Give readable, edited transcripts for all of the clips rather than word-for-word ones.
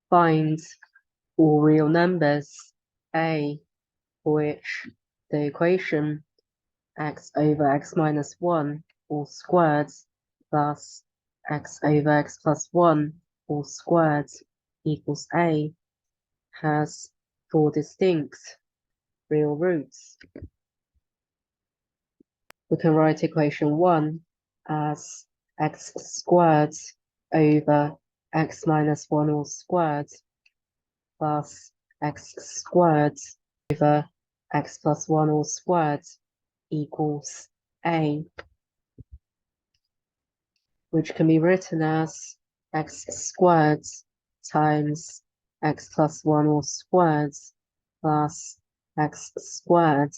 Find all real numbers a for which the equation x over x minus 1 all squared plus x over x plus 1 all squared equals a has 4 distinct real roots. We can write equation 1 as x squared over x minus 1 all squared plus x squared over x plus 1 all squared equals a, which can be written as x squared times x plus 1 all squared plus x squared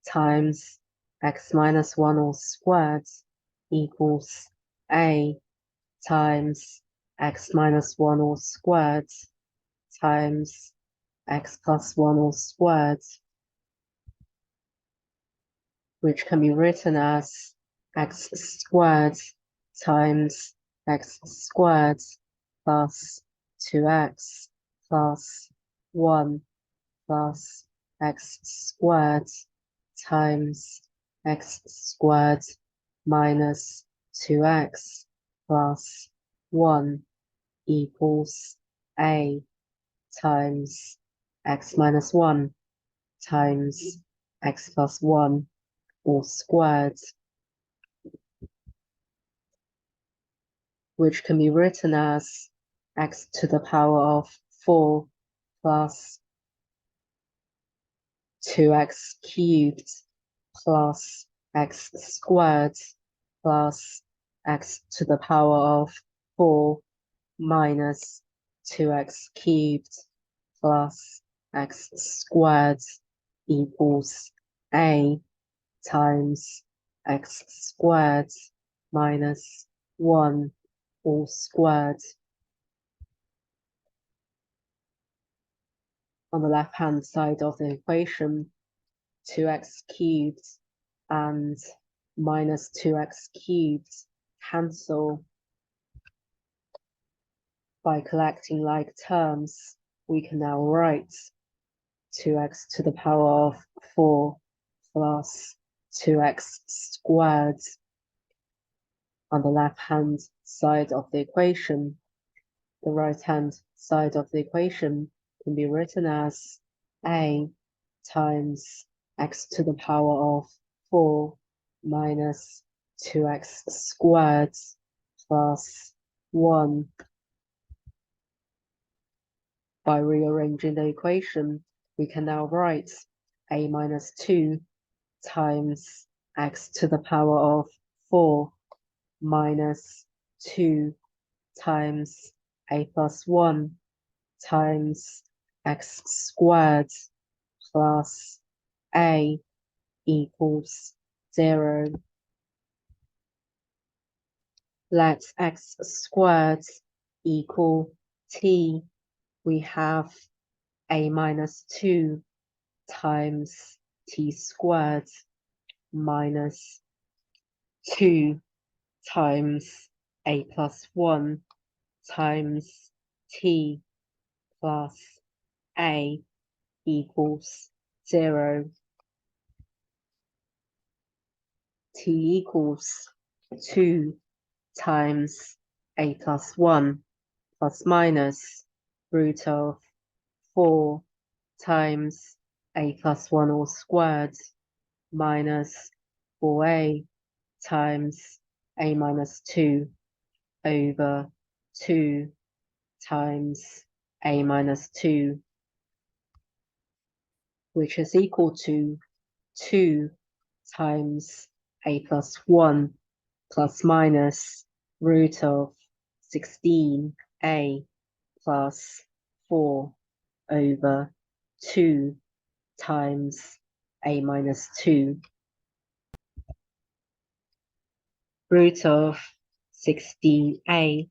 times x minus 1 all squared equals a times x minus 1 all squared times x plus 1 all squared, which can be written as x squared times x squared plus 2x plus 1 plus x squared times x squared minus 2x plus 1 equals a times x minus 1 times x plus 1 all squared, which can be written as x to the power of 4 plus 2x cubed plus x squared plus x to the power of 4 minus 2x cubed plus x squared equals a times x squared minus 1 all squared. On the left-hand side of the equation, 2x cubed and minus 2x cubed cancel. By collecting like terms, we can now write 2x to the power of 4 plus 2x squared on the left-hand side of the equation. The right-hand side of the equation can be written as a times x to the power of 4 minus 2x squared plus 1. By rearranging the equation, we can now write a minus 2 times x to the power of 4 minus 2 times a plus 1 times x squared plus a equals 0. Let x squared equal t. We have a minus 2 times t squared minus 2 times a plus 1 times t plus a equals 0. T equals 2 times a plus 1 plus minus root of 4 times a plus 1 all squared minus 4a times a minus 2 over 2 times a minus 2, which is equal to 2 times a plus 1 plus minus root of 16a plus 4 over 2 times a minus 2. Root of 16a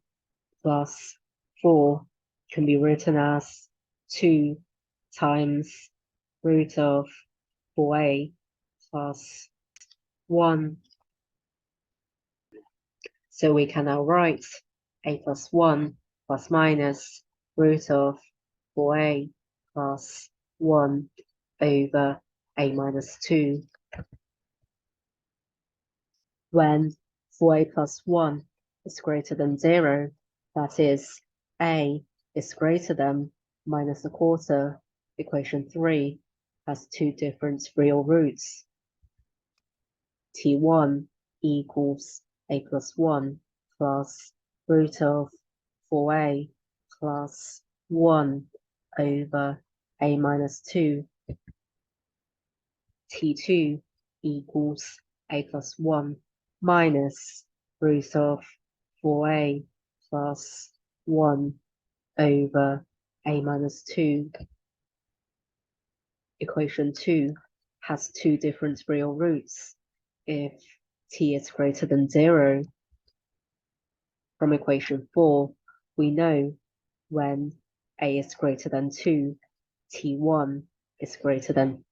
plus 4 can be written as 2 times root of 4a plus 1. So we can now write a plus 1 plus minus root of 4a plus 1 over a minus 2. When 4a plus 1 is greater than 0, that is, a is greater than minus a quarter, equation 3 has two different real roots. T1 equals a plus 1 plus root of 4a plus 1 over a minus 2. T2 equals a plus 1 minus root of 4a plus 1 over a minus 2. Equation 2 has two different real roots if t is greater than 0. From equation 4, we know when a is greater than 2, t1 is greater than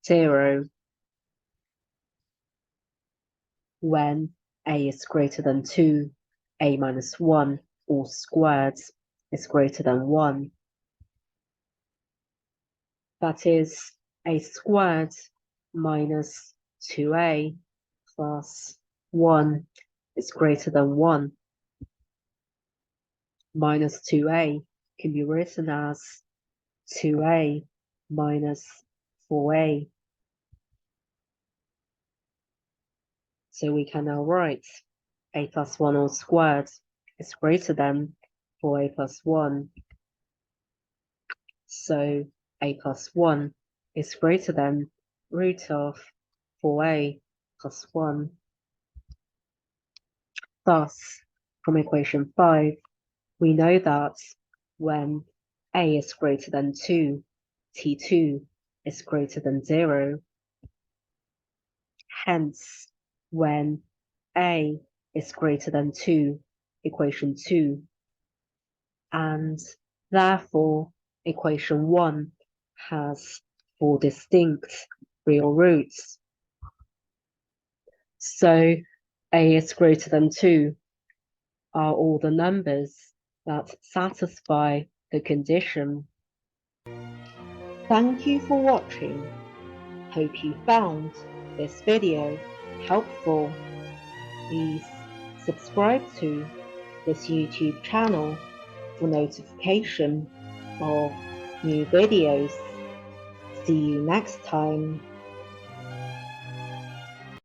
0. When a is greater than 2, a minus 1, all squared, is greater than 1. That is, a squared minus 2a plus 1 is greater than 1. Minus 2a can be written as 2a minus 4a. So we can now write a plus 1 all squared is greater than 4a plus 1. So a plus 1 is greater than root of 4a plus 1. Thus, from equation 5, we know that when a is greater than 2, t2 is greater than 0. Hence, when a is greater than 2, equation 2, and therefore equation 1 has four distinct real roots. So a is greater than 2 are all the numbers that satisfy the condition. Thank you for watching. Hope you found this video helpful. Please subscribe to this YouTube channel for notification of new videos. See you next time.